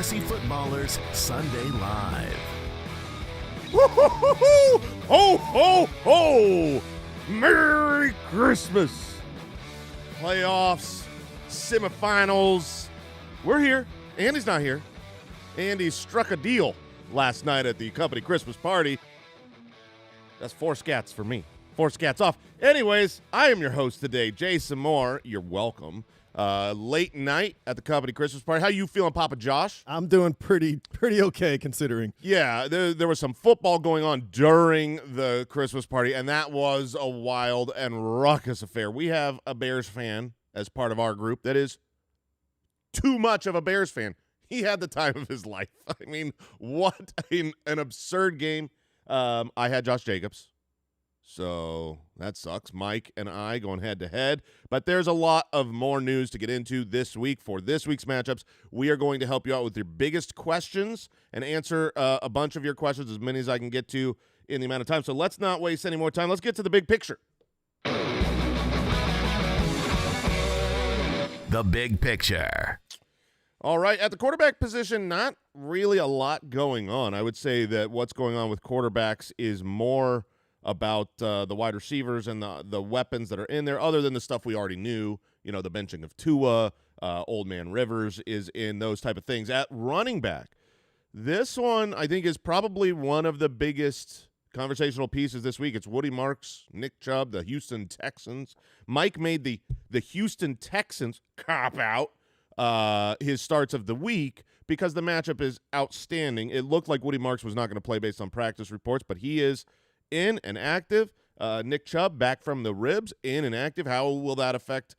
Fantasy Footballers Sunday Live. Ho, ho, ho! Merry Christmas! Playoffs, semifinals. We're here. Andy's not here. Andy struck a deal last night at the company Christmas party. That's 4 scats for me. 4 scats off. Anyways, I am your host today, Jason Moore. You're welcome. Late night at the company Christmas party. How you feeling, Papa Josh? I'm doing pretty okay considering. Yeah, there was some football going on during the Christmas party, and that was a wild and raucous affair. We have a Bears fan as part of our group that is too much of a Bears fan. He had the time of his life. I mean, what an absurd game. I had Josh Jacobs. So that sucks. Mike and I going head-to-head. But there's a lot of more news to get into this week. For this week's matchups, we are going to help you out with your biggest questions and answer a bunch of your questions, as many as I can get to in the amount of time. So let's not waste any more time. Let's get to the big picture. The big picture. All right, at the quarterback position, not really a lot going on. I would say that what's going on with quarterbacks is more about the wide receivers and the weapons that are in there, other than the stuff we already knew, the benching of Tua, Old Man Rivers is in, those type of things. At running back, this one I think is probably one of the biggest conversational pieces this week. It's Woody Marks, Nick Chubb, the Houston Texans. Mike made the Houston Texans cop out his starts of the week because the matchup is outstanding. It looked like Woody Marks was not going to play based on practice reports, but he is in and active. Nick Chubb back from the ribs, in and active. How will that affect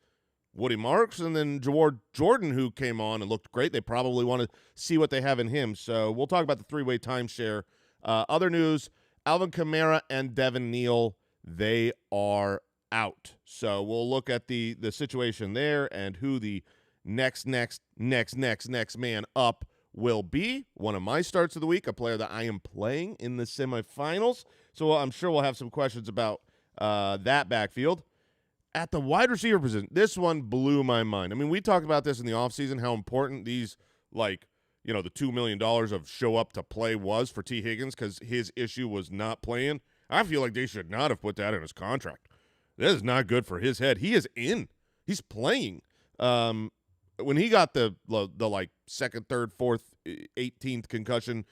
Woody Marks? And then Jawad Jordan, who came on and looked great. They probably want to see what they have in him. So we'll talk about the three-way timeshare. Other news, Alvin Kamara and Devin Neal, they are out. So we'll look at the situation there and who the next man up will be. One of my starts of the week, a player that I am playing in the semifinals. So I'm sure we'll have some questions about that backfield. At the wide receiver position, this one blew my mind. I mean, we talked about this in the offseason, how important these, the $2 million of show up to play was for T. Higgins because his issue was not playing. I feel like they should not have put that in his contract. That is not good for his head. He is in. He's playing. When he got the second, third, fourth, 18th concussion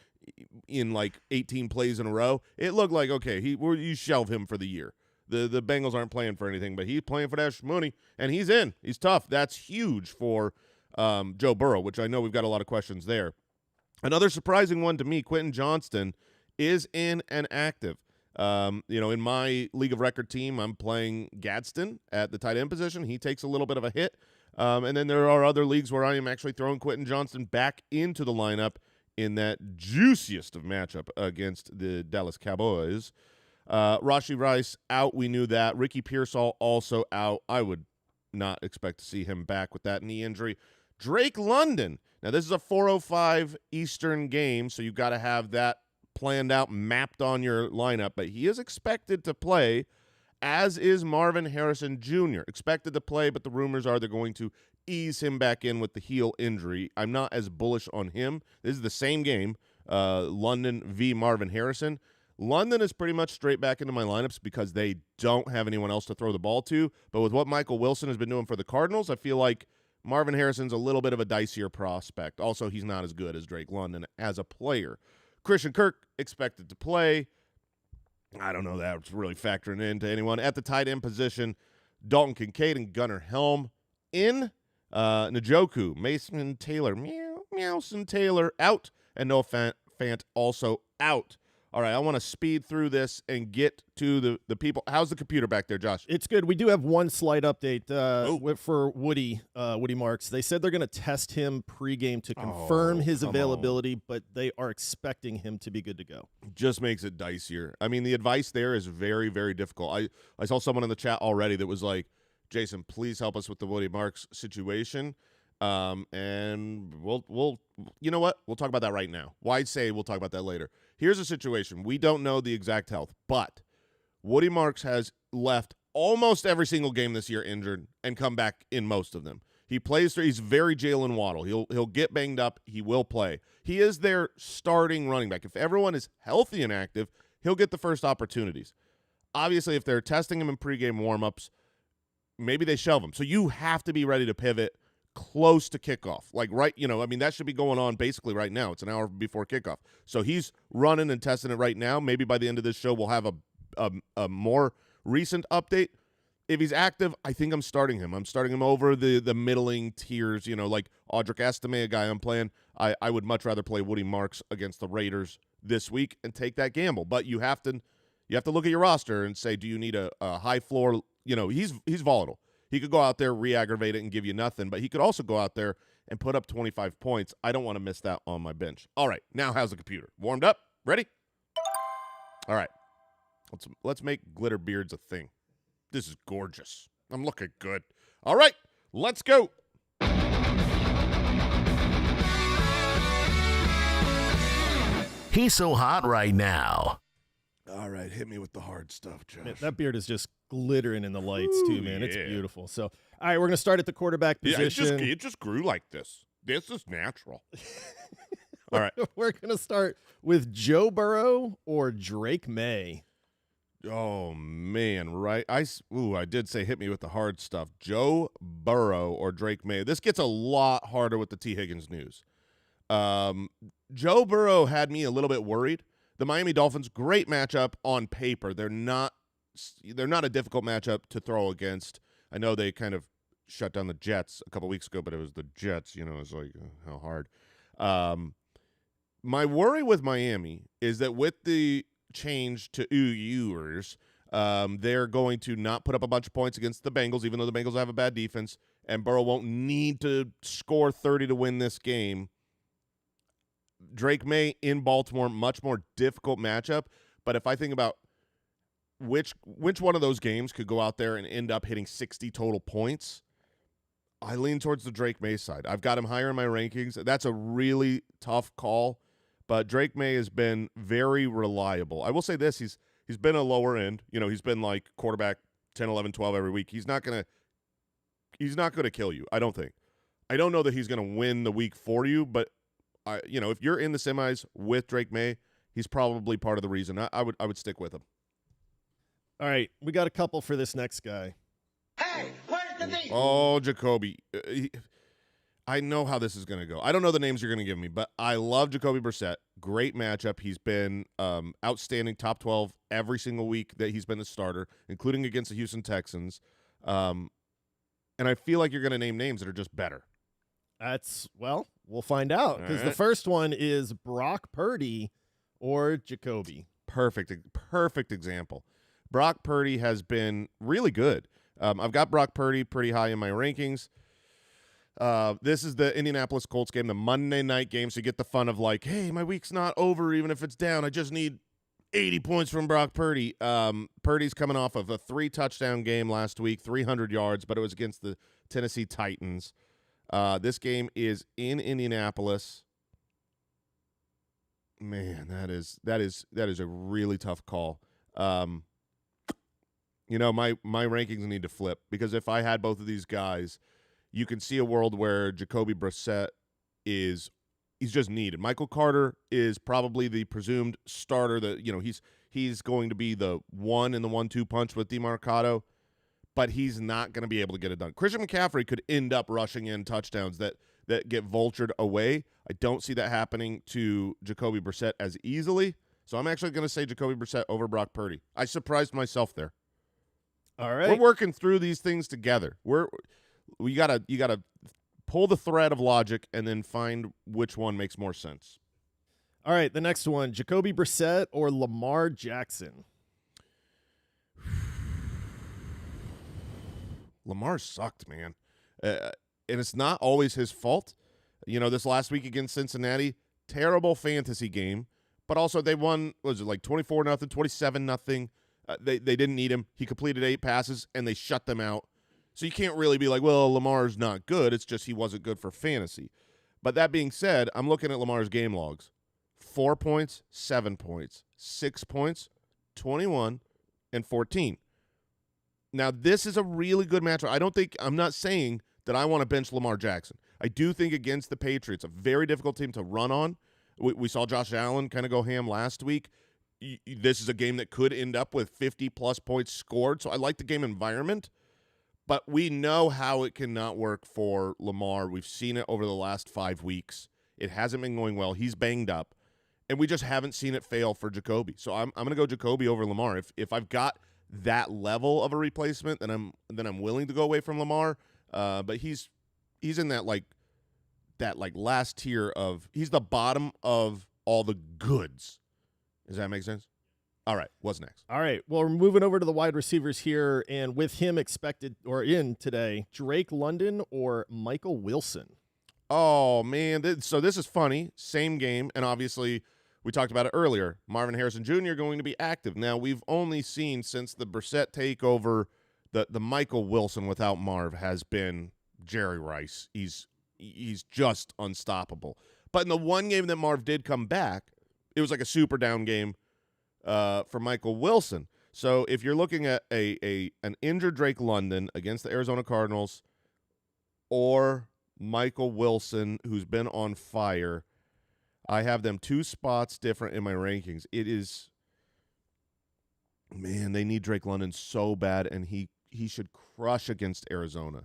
in 18 plays in a row, it looked like, okay, you shelve him for the year. The Bengals aren't playing for anything, but he's playing for that money, and he's in. He's tough. That's huge for Joe Burrow, which I know we've got a lot of questions there. Another surprising one to me, Quentin Johnston is in and active. In my league of record team, I'm playing Gadsden at the tight end position. He takes a little bit of a hit. And then there are other leagues where I am actually throwing Quentin Johnston back into the lineup in that juiciest of matchup against the Dallas Cowboys. Rashee Rice out. We knew that. Ricky Pearsall also out. I would not expect to see him back with that knee injury. Drake London. Now, this is a 4:05 Eastern game, so you've got to have that planned out, mapped on your lineup. But he is expected to play, as is Marvin Harrison Jr. Expected to play, but the rumors are they're going to ease him back in with the heel injury. I'm not as bullish on him. This is the same game, London v. Marvin Harrison. London is pretty much straight back into my lineups because they don't have anyone else to throw the ball to. But with what Michael Wilson has been doing for the Cardinals, I feel like Marvin Harrison's a little bit of a dicier prospect. Also, he's not as good as Drake London as a player. Christian Kirk expected to play. I don't know that it's really factoring into anyone. At the tight end position, Dalton Kincaid and Gunnar Helm in. Njoku, Mason Taylor, Meowson Taylor out, and Noah Fant also out. All right, I want to speed through this and get to the people. How's the computer back there, Josh? It's good. We do have one slight update for Woody Marks. They said they're going to test him pregame to confirm his availability, but they are expecting him to be good to go. Just makes it dicier. I mean, the advice there is very, very difficult. I saw someone in the chat already that was like, Jason, please help us with the Woody Marks situation. And we'll you know what? We'll talk about that right now. Why say we'll talk about that later? Here's the situation. We don't know the exact health, but Woody Marks has left almost every single game this year injured and come back in most of them. He plays through. He's very Jalen Waddle. He'll get banged up. He will play. He is their starting running back. If everyone is healthy and active, he'll get the first opportunities. Obviously, if they're testing him in pregame warmups, maybe they shelve him. So you have to be ready to pivot close to kickoff. That should be going on basically right now. It's an hour before kickoff. So he's running and testing it right now. Maybe by the end of this show, we'll have a more recent update. If he's active, I think I'm starting him. I'm starting him over the middling tiers, like Audric Estime, a guy I'm playing. I would much rather play Woody Marks against the Raiders this week and take that gamble. But you have to look at your roster and say, do you need a high floor? He's volatile. He could go out there, re-aggravate it, and give you nothing. But he could also go out there and put up 25 points. I don't want to miss that on my bench. All right, now how's the computer? Warmed up? Ready? All right. Let's make glitter beards a thing. This is gorgeous. I'm looking good. All right, let's go. He's so hot right now. All right, hit me with the hard stuff, Josh. Man, that beard is just glittering in the lights, too, man. Yeah. It's beautiful. So, all right, we're going to start at the quarterback position. Yeah, it just grew like this. This is natural. All right. We're going to start with Joe Burrow or Drake May. Oh, man, right? I did say hit me with the hard stuff. Joe Burrow or Drake May. This gets a lot harder with the T. Higgins news. Joe Burrow had me a little bit worried. The Miami Dolphins, great matchup on paper. They're not a difficult matchup to throw against. I know they kind of shut down the Jets a couple weeks ago, but it was the Jets. It's like, how hard. My worry with Miami is that with the change to Ewers, they're going to not put up a bunch of points against the Bengals, even though the Bengals have a bad defense, and Burrow won't need to score 30 to win this game. Drake May in Baltimore, much more difficult matchup, but if I think about which one of those games could go out there and end up hitting 60 total points, I lean towards the Drake May side. I've got him higher in my rankings. That's a really tough call, but Drake May has been very reliable. I will say this, he's been a lower end. He's been like quarterback 10, 11, 12 every week. He's not going to kill you, I don't think. I don't know that he's going to win the week for you, but if you're in the semis with Drake May, he's probably part of the reason. I would stick with him. All right, we got a couple for this next guy. Hey, where's the beef? Oh, Jacoby. I know how this is going to go. I don't know the names you're going to give me, but I love Jacoby Brissett. Great matchup. He's been outstanding, top 12 every single week that he's been the starter, including against the Houston Texans. And I feel like you're going to name names that are just better. We'll find out, because the first one is Brock Purdy or Jacoby. Perfect example. Brock Purdy has been really good. I've got Brock Purdy pretty high in my rankings. This is the Indianapolis Colts game, the Monday night game, so you get the fun of like, hey, my week's not over even if it's down. I just need 80 points from Brock Purdy. Purdy's coming off of a 3-touchdown game last week, 300 yards, but it was against the Tennessee Titans. This game is in Indianapolis. Man, that is a really tough call. My rankings need to flip, because if I had both of these guys, you can see a world where Jacoby Brissett he's just needed. Michael Carter is probably the presumed starter that, he's going to be the one in the 1-2 punch with DeMarcado, but he's not going to be able to get it done. Christian McCaffrey could end up rushing in touchdowns that get vultured away. I don't see that happening to Jacoby Brissett as easily, so I'm actually going to say Jacoby Brissett over Brock Purdy. I surprised myself there. All right. We're working through these things together. You gotta pull the thread of logic and then find which one makes more sense. All right, the next one, Jacoby Brissett or Lamar Jackson. Lamar sucked, man. And it's not always his fault. This last week against Cincinnati, terrible fantasy game, but also they won, what was it, like 24-0, 27-0. They didn't need him. He completed 8 passes, and they shut them out. So you can't really be like, well, Lamar's not good. It's just he wasn't good for fantasy. But that being said, I'm looking at Lamar's game logs. 4 points, 7 points, 6 points, 21, and 14. Now, this is a really good matchup. I'm not saying that I want to bench Lamar Jackson. I do think against the Patriots, a very difficult team to run on. We saw Josh Allen kind of go ham last week. This is a game that could end up with 50-plus points scored, so I like the game environment. But we know how it cannot work for Lamar. We've seen it over the last 5 weeks. It hasn't been going well. He's banged up. And we just haven't seen it fail for Jacoby. So I'm going to go Jacoby over Lamar. If I've got that level of a replacement, then I'm willing to go away from Lamar. But he's in that last tier of, he's the bottom of all the goods. Does that make sense? All right, what's next? All right, well, we're moving over to the wide receivers here, and with him expected or in today, Drake London or Michael Wilson. Oh, man. So this is funny. Same game, and obviously we talked about it earlier. Marvin Harrison Jr. going to be active. Now, we've only seen since the Brissett takeover, the Michael Wilson without Marv has been Jerry Rice. He's just unstoppable. But in the one game that Marv did come back, it was like a super down game for Michael Wilson. So if you're looking at an injured Drake London against the Arizona Cardinals or Michael Wilson, who's been on fire, I have them 2 spots different in my rankings. It is, man, they need Drake London so bad, and he should crush against Arizona.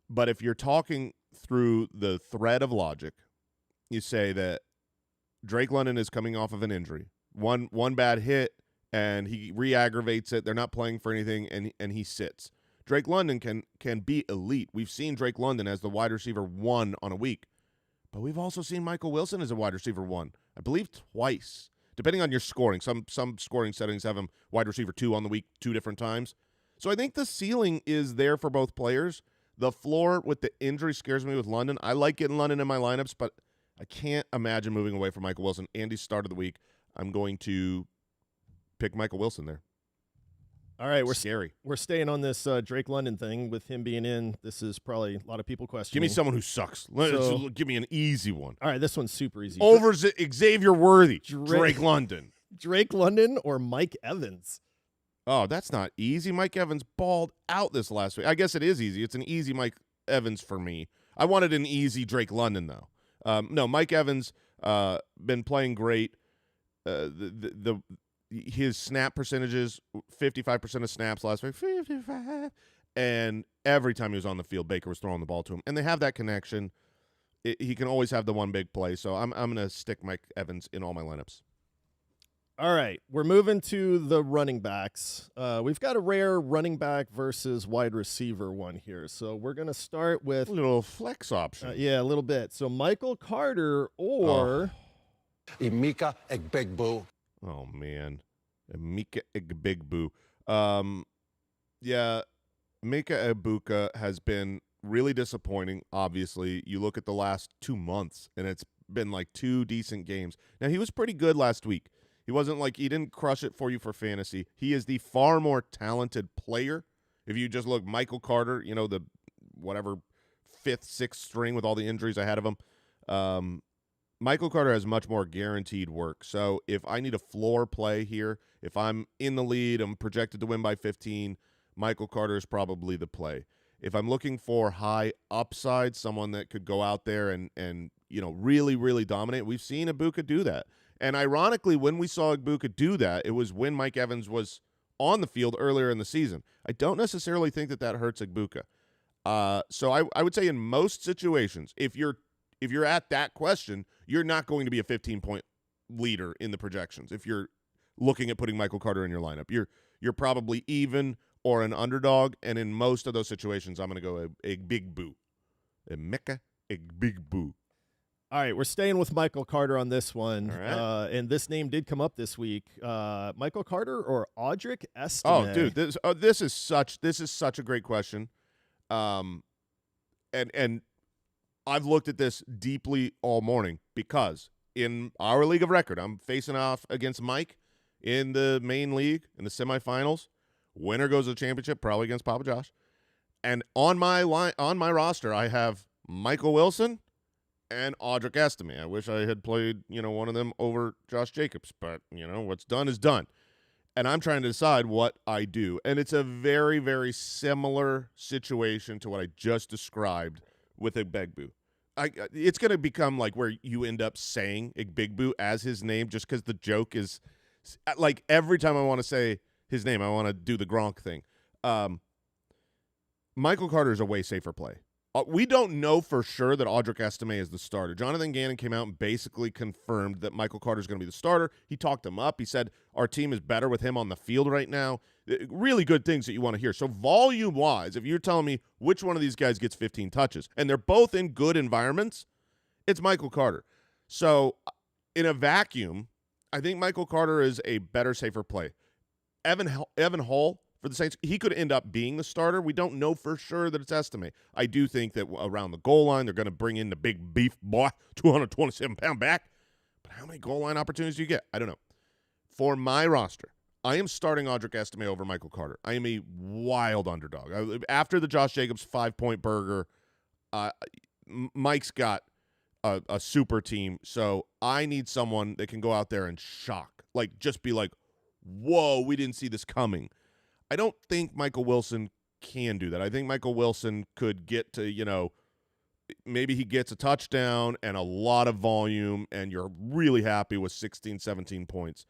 But if you're talking through the thread of logic, you say that Drake London is coming off of an injury. One bad hit, and he re-aggravates it. They're not playing for anything, and he sits. Drake London can be elite. We've seen Drake London as the wide receiver 1 on a week. But we've also seen Michael Wilson as a wide receiver 1, I believe twice, depending on your scoring. Some scoring settings have him wide receiver 2 on the week 2 different times. So I think the ceiling is there for both players. The floor with the injury scares me with London. I like getting London in my lineups, but I can't imagine moving away from Michael Wilson. Andy's start of the week, I'm going to pick Michael Wilson there. All right, we're staying on this Drake London thing with him being in. This is probably a lot of people questioning. Give me someone who sucks. Give me an easy one. All right, this one's super easy. Over Xavier Worthy, Drake London. Drake London or Mike Evans? Oh, that's not easy. Mike Evans balled out this last week. I guess it is easy. It's an easy Mike Evans for me. I wanted an easy Drake London, though. No, Mike Evans been playing great. His snap percentages, 55% of snaps last week, 55. And every time he was on the field, Baker was throwing the ball to him. And they have that connection. He can always have the one big play. So I'm going to stick Mike Evans in all my lineups. All right, we're moving to the running backs. We've got a rare running back versus wide receiver one here. So we're going to start with a little flex option. Yeah, a little bit. So Michael Carter or Emeka Egbuka. Oh, man. Emeka Egbuka. Yeah, Emeka Egbuka has been really disappointing, obviously. You look at the last 2 months, and it's been like 2 decent games. Now, he was pretty good last week. He wasn't like he didn't crush it for you for fantasy. He is the far more talented player. If you just look, Michael Carter, you know, the whatever 5th, 6th string with all the injuries ahead of him. Michael Carter has much more guaranteed work. So if I need a floor play here, if I'm in the lead, I'm projected to win by 15, Michael Carter is probably the play. If I'm looking for high upside, someone that could go out there and you know, really, really dominate, we've seen Egbuka do that. And ironically, when we saw Egbuka do that, it was when Mike Evans was on the field earlier in the season. I don't necessarily think that hurts Egbuka. So I would say in most situations, if you're at that question, you're not going to be a 15-point leader in the projections. If you're looking at putting Michael Carter in your lineup, you're probably even or an underdog. And in most of those situations, I'm going to go a big boo, Emeka Egbuka. All right, we're staying with Michael Carter on this one. All right. And this name did come up this week. Michael Carter or Audric Estime? Oh, dude, this is such a great question. And I've looked at this deeply all morning because in our league of record, I'm facing off against Mike in the main league in the semifinals. Winner goes to the championship, probably against Papa Josh. And on my roster, I have Michael Wilson and Audric Estime. I wish I had played, one of them over Josh Jacobs, but, what's done is done. and I'm trying to decide what I do. And it's a very, very similar situation to what I just described with Igbegbu. It's going to become like where you end up saying Igbegbu as his name just because the joke is like every time I want to say his name, I want to do the Gronk thing. Michael Carter is a way safer play. We don't know for sure that Audric Estime is the starter. Jonathan Gannon came out and basically confirmed that Michael Carter is going to be the starter. He talked him up. He said, our team is better with him on the field right now. Really good things that you want to hear. So volume-wise, if you're telling me which one of these guys gets 15 touches, and they're both in good environments, it's Michael Carter. So in a vacuum, I think Michael Carter is a better, safer play. Evan Hull for the Saints, he could end up being the starter. We don't know for sure that it's Estime. I do think that around the goal line, they're going to bring in the big beef boy, 227-pound back. But how many goal line opportunities do you get? I don't know. For my roster, I am starting Audric Estime over Michael Carter. I am a wild underdog. After the Josh Jacobs 5-point burger, Mike's got a super team, so I need someone that can go out there and shock. Like, just be like, whoa, we didn't see this coming. I don't think Michael Wilson can do that. I think Michael Wilson could get to, maybe he gets a touchdown and a lot of volume, and you're really happy with 16, 17 points.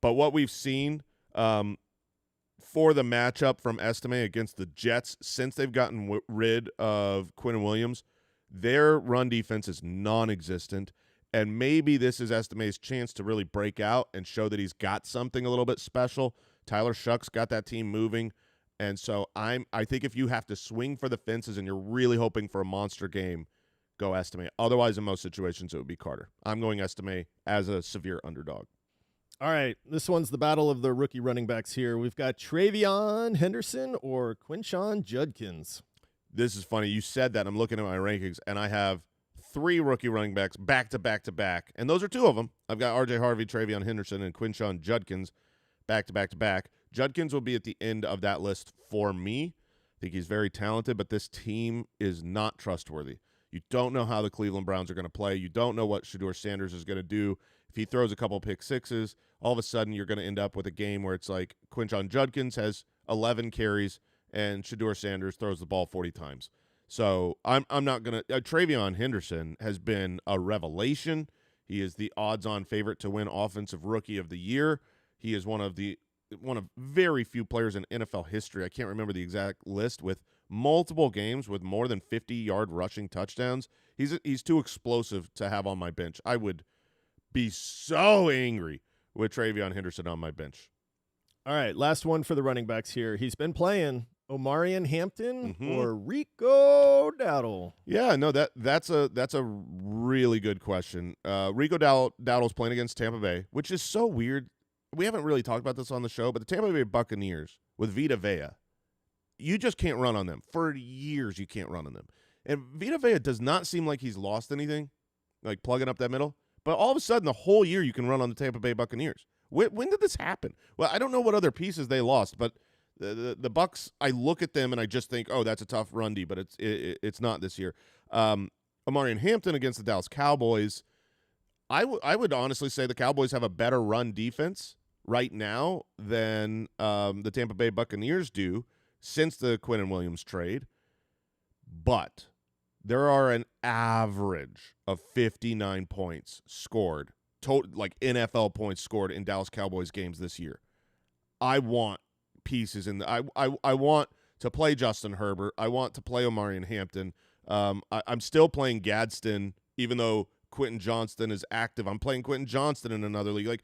But what we've seen for the matchup from Estime against the Jets, since they've gotten rid of Quinnen Williams, their run defense is non-existent. And maybe this is Estime's chance to really break out and show that he's got something a little bit special. Tyler Shucks got that team moving. And so I think if you have to swing for the fences and you're really hoping for a monster game, go Estime. Otherwise, in most situations, it would be Carter. I'm going Estime as a severe underdog. All right, this one's the battle of the rookie running backs here. We've got Travion Henderson or Quinshon Judkins. This is funny. You said that. I'm looking at my rankings, and I have 3 rookie running backs back to back to back, and those are 2 of them. I've got R.J. Harvey, Travion Henderson, and Quinshon Judkins back to back to back. Judkins will be at the end of that list for me. I think he's very talented, but this team is not trustworthy. You don't know how the Cleveland Browns are going to play. You don't know what Shedeur Sanders is going to do. If he throws a couple pick sixes, all of a sudden you're going to end up with a game where it's like Quinshon Judkins has 11 carries and Shedeur Sanders throws the ball 40 times. So I'm not going to Travion Henderson has been a revelation. He is the odds-on favorite to win Offensive Rookie of the Year. He is one of very few players in NFL history. I can't remember the exact list with multiple games with more than 50-yard rushing touchdowns. He's too explosive to have on my bench. I would be so angry with Travion Henderson on my bench. All right, last one for the running backs here. He's been playing Omarion Hampton or Rico Dowdle. Yeah, no, that's a really good question. Rico Dowdle's playing against Tampa Bay, which is so weird. We haven't really talked about this on the show, but the Tampa Bay Buccaneers with Vita Vea, you just can't run on them. For years, you can't run on them. And Vita Vea does not seem like he's lost anything, like plugging up that middle. But all of a sudden, the whole year, you can run on the Tampa Bay Buccaneers. When did this happen? Well, I don't know what other pieces they lost, but the Bucs, I look at them and I just think, oh, that's a tough run D, but it's not this year. Omarion Hampton against the Dallas Cowboys, I would honestly say the Cowboys have a better run defense right now than the Tampa Bay Buccaneers do since the Quinnen Williams trade. But there are an average of 59 points scored, like NFL points scored in Dallas Cowboys games this year. I want pieces in the I want to play Justin Herbert. I want to play Omarion Hampton. I'm still playing Gadsden, even though Quentin Johnston is active. I'm playing Quentin Johnston in another league. Like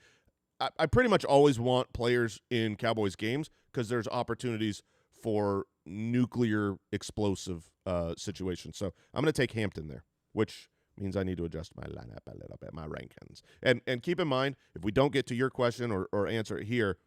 I pretty much always want players in Cowboys games because there's opportunities for nuclear explosive situations. So I'm going to take Hampton there, which means I need to adjust my lineup a little bit, my rankings. And keep in mind, if we don't get to your question or answer it here,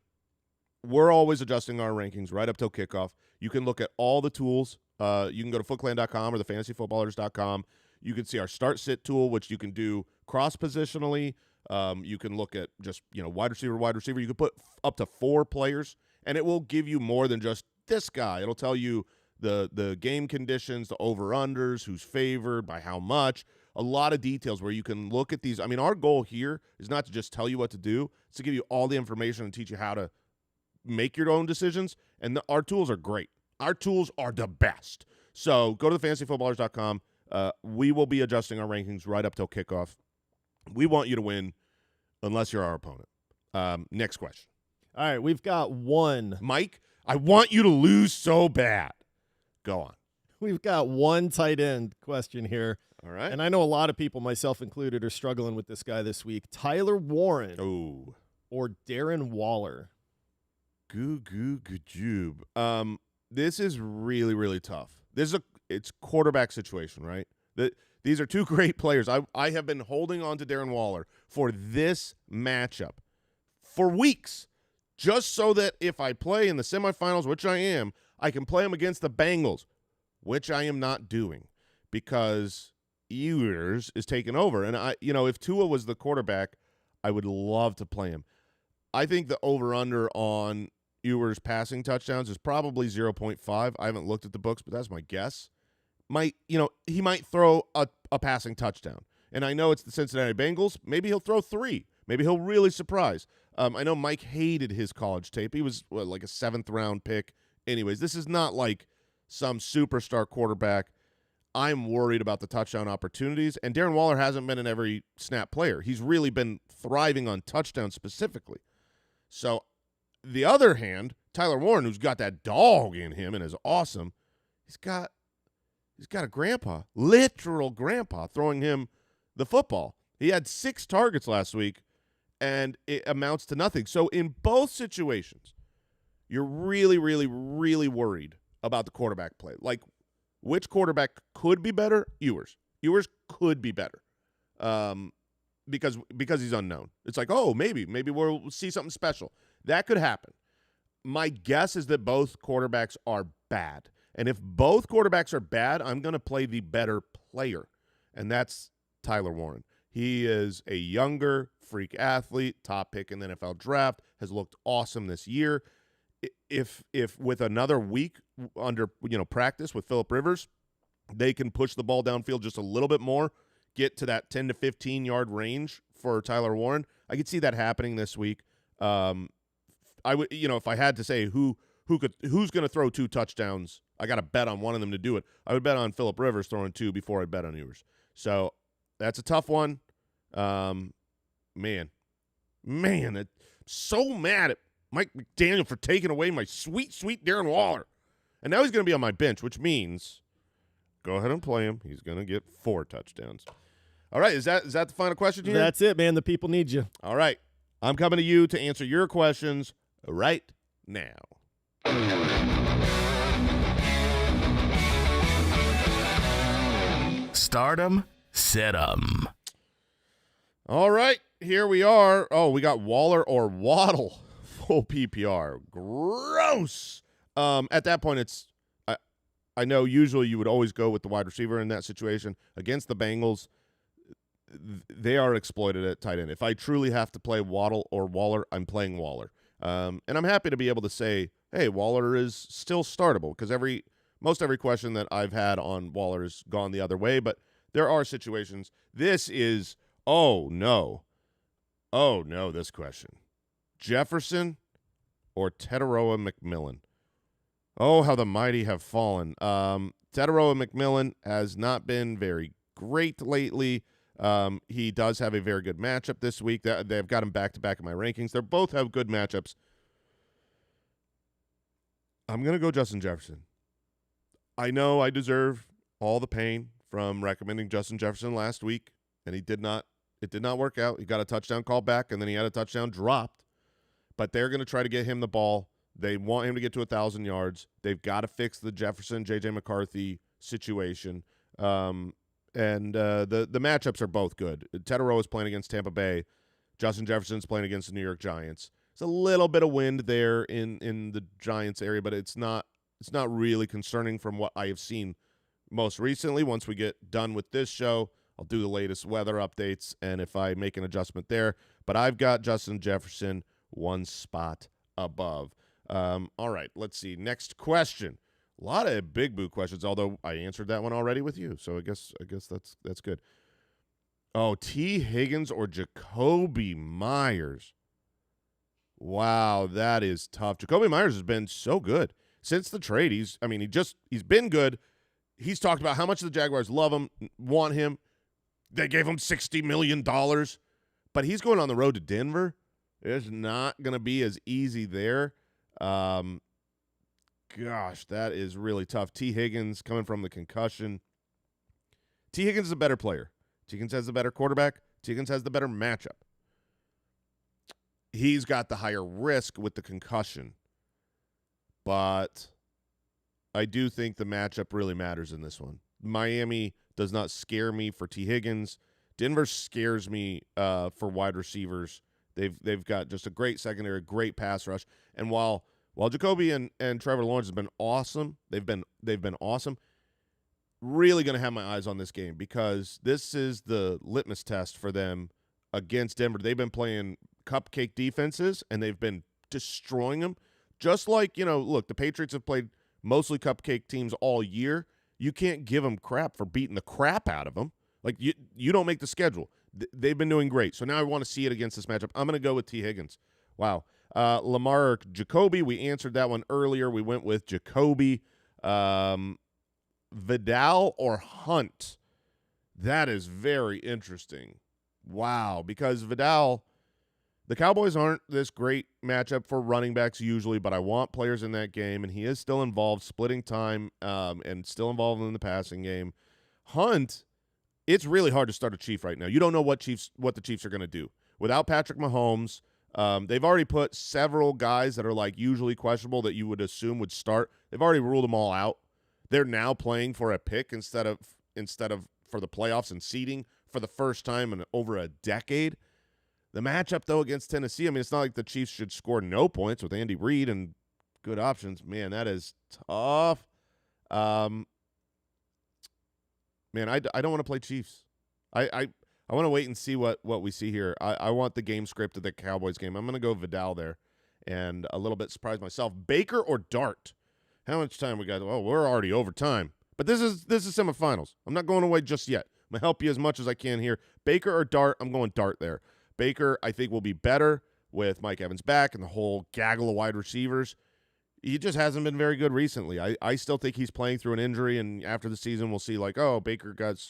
we're always adjusting our rankings right up till kickoff. You can look at all the tools. You can go to footclan.com or thefantasyfootballers.com. You can see our start-sit tool, which you can do cross-positionally. You can look at just, wide receiver. You can put up to 4 players, and it will give you more than just this guy. It'll tell you the game conditions, the over-unders, who's favored, by how much, a lot of details where you can look at these. I mean, our goal here is not to just tell you what to do. It's to give you all the information and teach you how to make your own decisions, and our tools are great. Our tools are the best. So go to thefantasyfootballers.com. We will be adjusting our rankings right up till kickoff. We want you to win unless you're our opponent. Next question. All right, we've got one. Mike, I want you to lose so bad. Go on. We've got one tight end question here. All right. And I know a lot of people, myself included, are struggling with this guy this week. Tyler Warren or Darren Waller? Goo. This is really, really tough. It's quarterback situation, right? These are two great players. I have been holding on to Darren Waller for this matchup for weeks, just so that if I play in the semifinals, which I am, I can play him against the Bengals, which I am not doing because Ewers is taking over. And if Tua was the quarterback, I would love to play him. I think the over-under on Ewers passing touchdowns is probably 0.5. I haven't looked at the books, but that's my guess. He might throw a passing touchdown. And I know it's the Cincinnati Bengals. Maybe he'll throw 3. Maybe he'll really surprise. I know Mike hated his college tape. He was like a 7th-round pick. Anyways, this is not like some superstar quarterback. I'm worried about the touchdown opportunities. And Darren Waller hasn't been an every snap player. He's really been thriving on touchdowns specifically. So, the other hand, Tyler Warren, who's got that dog in him and is awesome, he's got a grandpa, literal grandpa, throwing him the football. He had 6 targets last week, and it amounts to nothing. So in both situations, you're really, really, really worried about the quarterback play. Like, which quarterback could be better? Ewers. Ewers could be better because he's unknown. It's like, oh, maybe we'll see something special. That could happen. My guess is that both quarterbacks are bad. And if both quarterbacks are bad, I'm going to play the better player, and that's Tyler Warren. He is a younger freak athlete, top pick in the NFL draft, has looked awesome this year. If with another week under practice with Phillip Rivers, they can push the ball downfield just a little bit more, get to that 10 to 15 yard range for Tyler Warren. I could see that happening this week. I would, if I had to say who's going to throw 2 touchdowns, I got to bet on one of them to do it. I would bet on Phillip Rivers throwing 2 before I bet on Ewers. So that's a tough one. Man, I'm so mad at Mike McDaniel for taking away my sweet, sweet Darren Waller. And now he's going to be on my bench, which means go ahead and play him. He's going to get 4 touchdowns. All right, is that the final question here? That's it, man. The people need you. All right. I'm coming to you to answer your questions right now. Stardom, set 'em. All right, here we are. Oh, we got Waller or Waddle, full PPR. Gross. At that point, I know usually you would always go with the wide receiver in that situation. Against the Bengals, they are exploited at tight end. If I truly have to play Waddle or Waller, I'm playing Waller. And I'm happy to be able to say, hey, Waller is still startable because most every question that I've had on Waller has gone the other way, but there are situations. This is, oh no, this question. Jefferson or Teteroa McMillan? Oh, how the mighty have fallen. Teteroa McMillan has not been very great lately. He does have a very good matchup this week. They've got him back-to-back in my rankings. They both have good matchups. I'm going to go Justin Jefferson. I know I deserve all the pain from recommending Justin Jefferson last week, and it did not work out. He got a touchdown call back, and then he had a touchdown dropped. But they're going to try to get him the ball. They want him to get to 1,000 yards. They've got to fix the Jefferson, J.J. McCarthy situation. And the matchups are both good. Teteroa is playing against Tampa Bay. Justin Jefferson's playing against the New York Giants. There's a little bit of wind there in the Giants area, but it's not really concerning from what I have seen most recently. Once we get done with this show, I'll do the latest weather updates, and if I make an adjustment there. But I've got Justin Jefferson one spot above. All right, let's see. Next question. A lot of Big Boo questions, although I answered that one already with you, so I guess that's good. Oh, T. Higgins or Jacoby Myers? Wow, that is tough. Jacoby Myers has been so good since the trade. He's been good. He's talked about how much the Jaguars love him, want him. They gave him $60 million, but he's going on the road to Denver. It's not going to be as easy there. Gosh, that is really tough. T. Higgins coming from the concussion. T. Higgins is a better player. T. Higgins has the better quarterback. T. Higgins has the better matchup. He's got the higher risk with the concussion. But I do think the matchup really matters in this one. Miami does not scare me for T. Higgins. Denver scares me for wide receivers. They've got just a great secondary, great pass rush. And while Jacoby and Trevor Lawrence have been awesome, they've been awesome. Really going to have my eyes on this game because this is the litmus test for them against Denver. They've been playing cupcake defenses, and they've been destroying them. Just like, look, the Patriots have played mostly cupcake teams all year. You can't give them crap for beating the crap out of them. Like, you don't make the schedule. They've been doing great. So now I want to see it against this matchup. I'm going to go with T. Higgins. Wow. Lamar or Jacoby, we answered that one earlier. We went with Jacoby. Vidal or Hunt? That is very interesting. Wow, because Vidal, the Cowboys aren't this great matchup for running backs usually, but I want players in that game, and he is still involved, splitting time, and still involved in the passing game. Hunt, it's really hard to start a Chief right now. You don't know what the Chiefs are going to do. Without Patrick Mahomes, they've already put several guys that are like usually questionable that you would assume would start. They've already ruled them all out. They're now playing for a pick instead of for the playoffs and seeding for the first time in over a decade. The matchup, though, against Tennessee, I mean, it's not like the Chiefs should score no points with Andy Reid and good options. Man, that is tough. Man, I don't want to play Chiefs. I want to wait and see what we see here. I want the game script of the Cowboys game. I'm going to go Vidal there and a little bit surprised myself. Baker or Dart? How much time we got? Oh, we're already over time. But this is semifinals. I'm not going away just yet. I'm going to help you as much as I can here. Baker or Dart? I'm going Dart there. Baker, I think, will be better with Mike Evans back and the whole gaggle of wide receivers. He just hasn't been very good recently. I still think he's playing through an injury, and after the season we'll see like, oh, Baker got,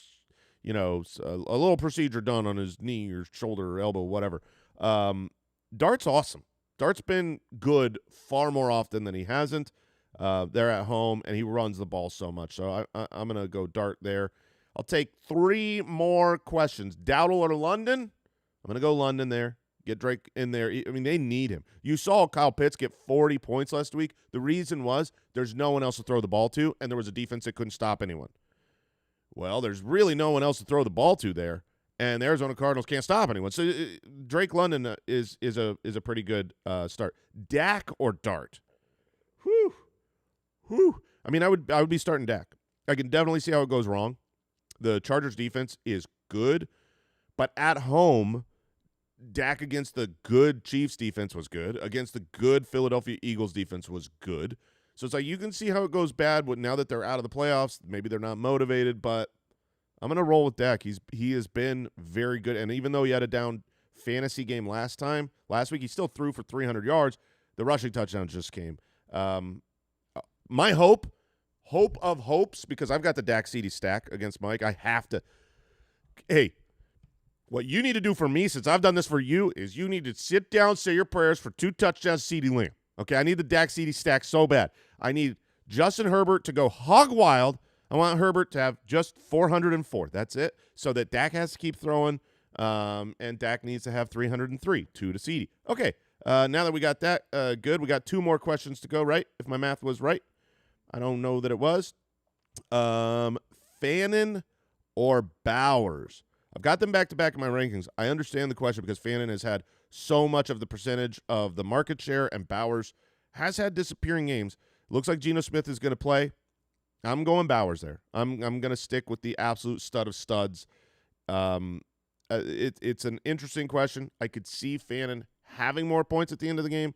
a little procedure done on his knee or shoulder or elbow, whatever. Dart's awesome. Dart's been good far more often than he hasn't. They're at home, and he runs the ball so much. So I'm going to go Dart there. I'll take 3 more questions. Dowdle or London? I'm going to go London there. Get Drake in there. I mean, they need him. You saw Kyle Pitts get 40 points last week. The reason was there's no one else to throw the ball to, and there was a defense that couldn't stop anyone. Well, there's really no one else to throw the ball to there, and the Arizona Cardinals can't stop anyone. So Drake London is a pretty good start. Dak or Dart? Whew. I mean, I would be starting Dak. I can definitely see how it goes wrong. The Chargers defense is good, but at home, Dak against the good Chiefs defense was good. Against the good Philadelphia Eagles defense was good. So it's like you can see how it goes bad now that they're out of the playoffs. Maybe they're not motivated, but I'm going to roll with Dak. He has been very good, and even though he had a down fantasy game last week, he still threw for 300 yards. The rushing touchdown just came. My hope of hopes, because I've got the Dak CD stack against Mike. I have to. Hey, what you need to do for me, since I've done this for you, is you need to sit down, say your prayers for 2 touchdowns, CeeDee Lamb. Okay, I need the Dak CD stack so bad. I need Justin Herbert to go hog wild. I want Herbert to have just 404. That's it. So that Dak has to keep throwing, and Dak needs to have 303, 2 to CeeDee. Okay, now that we got that good, we got 2 more questions to go, right? If my math was right. I don't know that it was. Fannin or Bowers? I've got them back-to-back in my rankings. I understand the question because Fannin has had so much of the percentage of the market share, and Bowers has had disappearing games. Looks like Geno Smith is going to play. I'm going Bowers there. I'm going to stick with the absolute stud of studs. It's an interesting question. I could see Fannin having more points at the end of the game,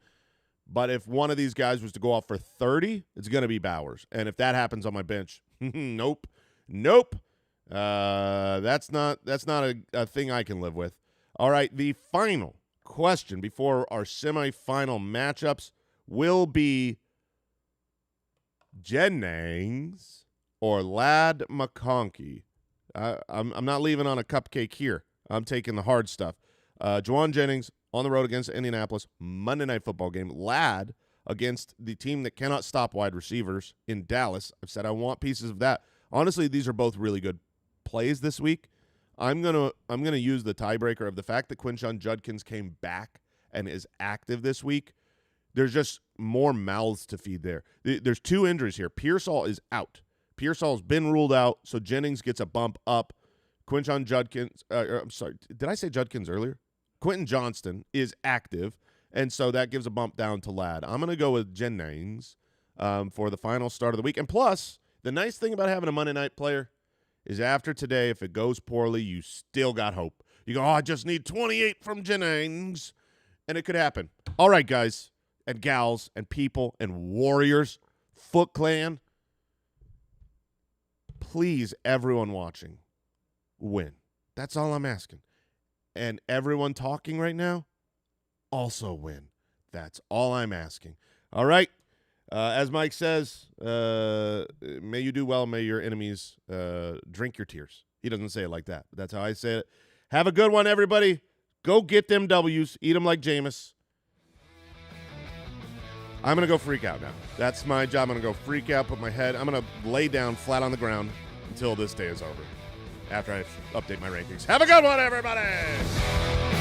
but if one of these guys was to go off for 30, it's going to be Bowers. And if that happens on my bench, nope. That's not a thing I can live with. All right, the final question before our semifinal matchups will be Jennings or Ladd McConkey. I'm not leaving on a cupcake here. I'm taking the hard stuff. Juwan Jennings on the road against Indianapolis, Monday Night Football game. Ladd against the team that cannot stop wide receivers in Dallas. I've said I want pieces of that. Honestly, these are both really good plays this week. I'm gonna use the tiebreaker of the fact that Quinshon Judkins came back and is active this week. There's just more mouths to feed there. There's 2 injuries here. Pearsall is out. Pearsall's been ruled out, so Jennings gets a bump up. Quinshon Judkins, I'm sorry, did I say Judkins earlier? Quentin Johnston is active, and so that gives a bump down to Ladd. I'm going to go with Jennings for the final start of the week. And plus, the nice thing about having a Monday night player is after today, if it goes poorly, you still got hope. You go, I just need 28 from Jennings, and it could happen. All right, guys and gals and people and warriors, Foot Clan, please, everyone watching, win. That's all I'm asking. And everyone talking right now, also win. That's all I'm asking. All right. As Mike says, may you do well. May your enemies drink your tears. He doesn't say it like that, but that's how I say it. Have a good one, everybody. Go get them W's. Eat them like Jameis. I'm going to go freak out now. That's my job. I'm going to go freak out, put my head. I'm going to lay down flat on the ground until this day is over after I update my rankings. Have a good one, everybody.